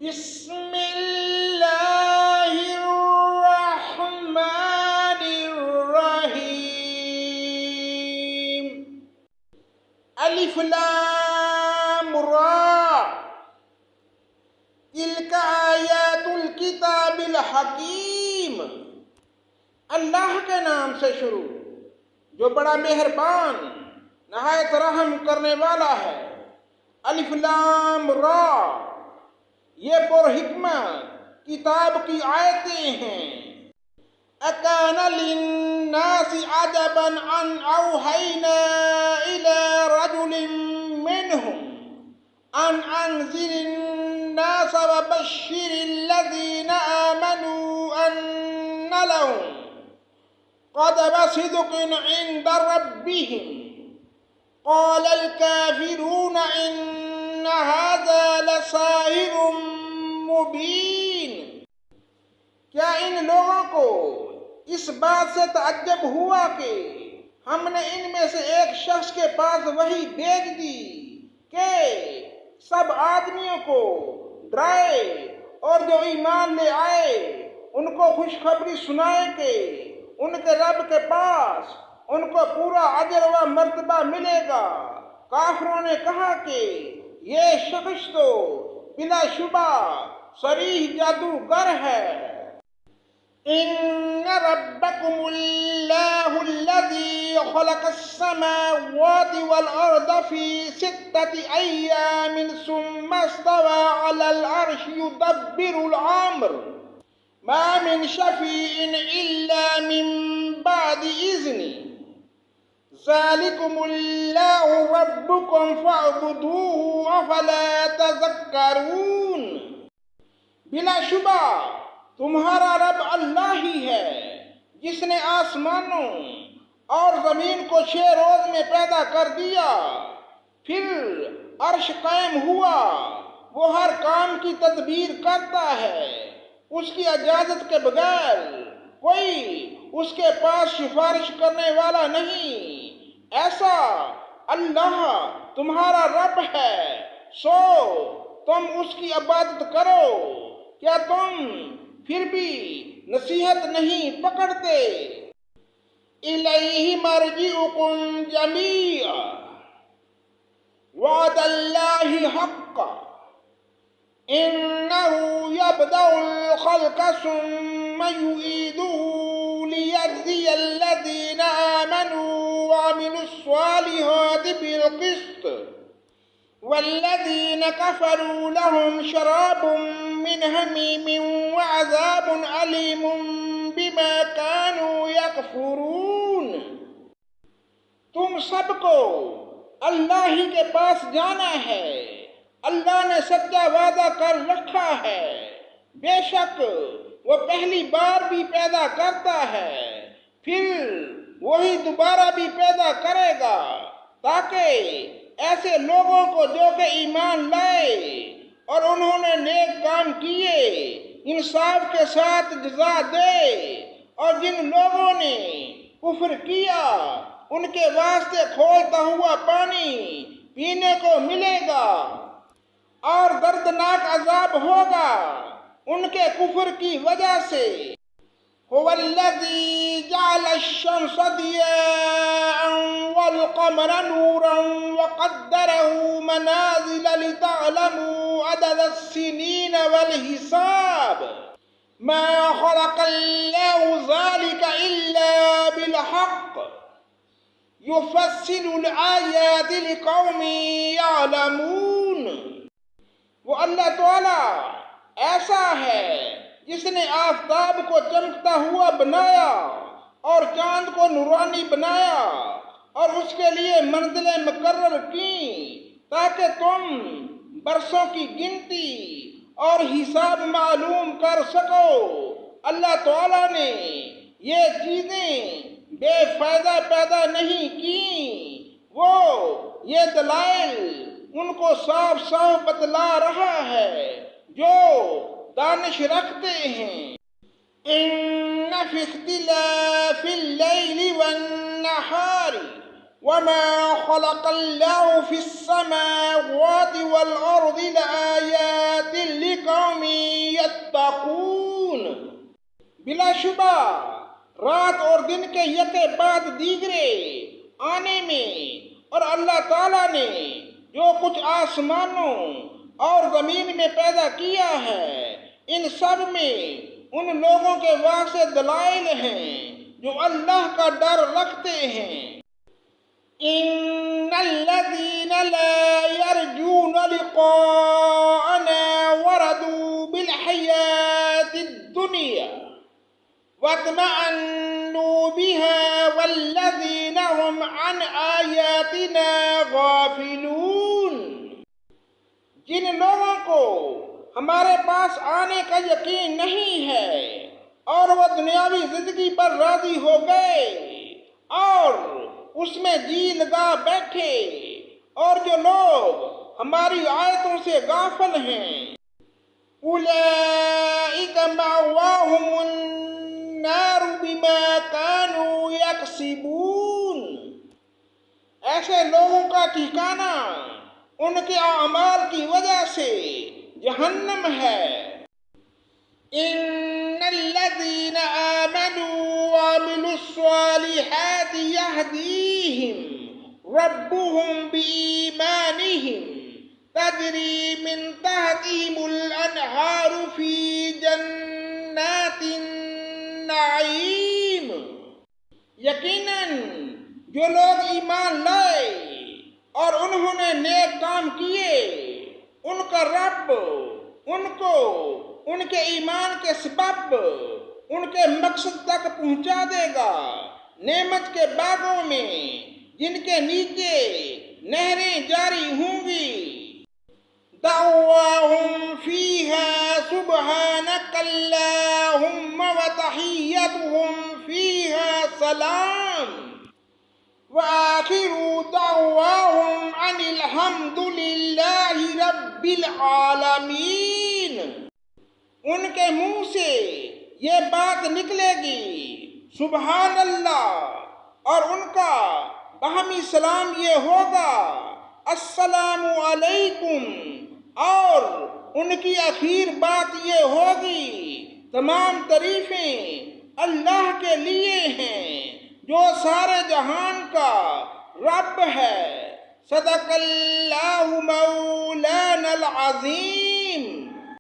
بسم اللہ الرحمن الرحیم الف لام را تلک آیات الکتاب الحکیم۔ اللہ کے نام سے شروع جو بڑا مہربان نہایت رحم کرنے والا ہے۔ الف لام را، یہ پر حکمت کتاب کی آیتیں ہیں۔ اکان للناس عجبا ان اوحینا الى رجل منهم ان انذر الناس وبشر الذین آمنوا ان لهم قدم صدق عند ربهم قال الكافرون ان هذا لساحر مبین۔ کیا ان لوگوں کو اس بات سے تعجب ہوا کہ ہم نے ان میں سے ایک شخص کے پاس وحی بھیج دی کہ سب آدمیوں کو ڈرائے اور جو ایمان لے آئے ان کو خوشخبری سنائے کہ ان کے رب کے پاس ان کو پورا اجر و مرتبہ ملے گا۔ کافروں نے کہا کہ یہ شخص تو بلا شبہ صریح جادوگر ہے۔ ان ربکم اللہ الذی خلق السماوات والارض فی 6 ایام ثم استوى على العرش يدبر الامر ما من شفیع الا من بعد اذنه ذالکم اللہ ربکم فاعبدوہ افلا تذکرون۔ بلا شبہ تمہارا رب اللہ ہی ہے جس نے آسمانوں اور زمین کو 6 روز میں پیدا کر دیا، پھر عرش قائم ہوا، وہ ہر کام کی تدبیر کرتا ہے، اس کی اجازت کے بغیر کوئی اس کے پاس سفارش کرنے والا نہیں۔ ایسا اللہ تمہارا رب ہے، سو تم اس کی عبادت کرو۔ کیا تم پھر بھی نصیحت نہیں پکڑتے؟ الیہ مرجعکم جمیعا وعد اللہ حقا انہ یبدأ الخلق ثم یعیدہ لیجزی الذین آمنوا وعملوا الصالحات بالقسط والذین کفروا لهم شراب من حمیم وعذاب علیم بما كانوا یکفرون۔ تم سب کو اللہ ہی کے پاس جانا ہے، اللہ نے سچا وعدہ کر رکھا ہے، بے شک وہ پہلی بار بھی پیدا کرتا ہے، پھر وہی دوبارہ بھی پیدا کرے گا تاکہ ایسے لوگوں کو جو کہ ایمان لائے اور انہوں نے نیک کام کیے انصاف کے ساتھ جزا دے، اور جن لوگوں نے کفر کیا ان کے واسطے کھولتا ہوا پانی پینے کو ملے گا اور دردناک عذاب ہوگا ان کے کفر کی وجہ سے۔ هو الذی جعل الشمس ضیاء والقمر نورا وقدره منازل لتعلموا عدد السنین والحساب ما خلق اللہ ذلك الا بالحق یفصل الآیات لقوم یعلمون۔ وہ اللہ تعالی ایسا ہے جس نے آفتاب کو چمکتا ہوا بنایا اور چاند کو نورانی بنایا اور اس کے لیے منزلیں مقرر کیں تاکہ تم برسوں کی گنتی اور حساب معلوم کر سکو۔ اللہ تعالیٰ نے یہ چیزیں بے فائدہ پیدا نہیں کیں، وہ یہ دلائل ان کو صاف صاف بتلا رہا ہے جو دانش رکھتے ہیں۔ ان فی اختلاف اللیل والنہار وما خلق الله في السماوات والأرض لآيات لقوم شبہ رات اور دن کے یکے بعد دیگرے آنے میں اور اللہ تعالیٰ نے جو کچھ آسمانوں اور زمین میں پیدا کیا ہے ان سب میں ان لوگوں کے واضح دلائل ہیں جو اللہ کا ڈر رکھتے ہیں۔ ان الذين لا يرجون لقاءنا ورضوا بالحياة الدنيا واطمأنوا بها والذين هم عن آياتنا غافلون۔ جن لوگوں کو ہمارے پاس آنے کا یقین نہیں ہے اور وہ دنیاوی زندگی پر راضی ہو گئے اور اس میں جی لگا بیٹھے، اور جو لوگ ہماری آیتوں سے غافل ہیں اولئک مأواہم النار بما كانوا یکسبون، ایسے لوگوں کا ٹھکانہ ان کے اعمال کی وجہ سے جہنم ہے۔ ان الذين آمنوا وعملوا الصالحات يهديهم ربهم بإيمانهم تجري من تحتهم الأنهار في جنات النعيم۔ یقیناً جو لوگ ایمان لائے اور انہوں نے نیک کام کیے ان کا رب ان کو ان کے ایمان کے سبب ان کے مقصد تک پہنچا دے گا، نعمت کے باغوں میں جن کے نیچے نہریں جاری ہوں گی۔ دعواہم فیہا سبحانک اللہم وتحیتہم فیہا سلام وآخر دعواہم ان الحمد للہ رب العالمین۔ ان کے منہ سے یہ بات نکلے گی سبحان اللہ، اور ان کا باہمی سلام یہ ہوگا السلام علیکم، اور ان کی آخر بات یہ ہوگی تمام تعریفیں اللہ کے لیے ہیں جو سارے جہان کا رب ہے۔ صدق اللہ مولانا العظیم۔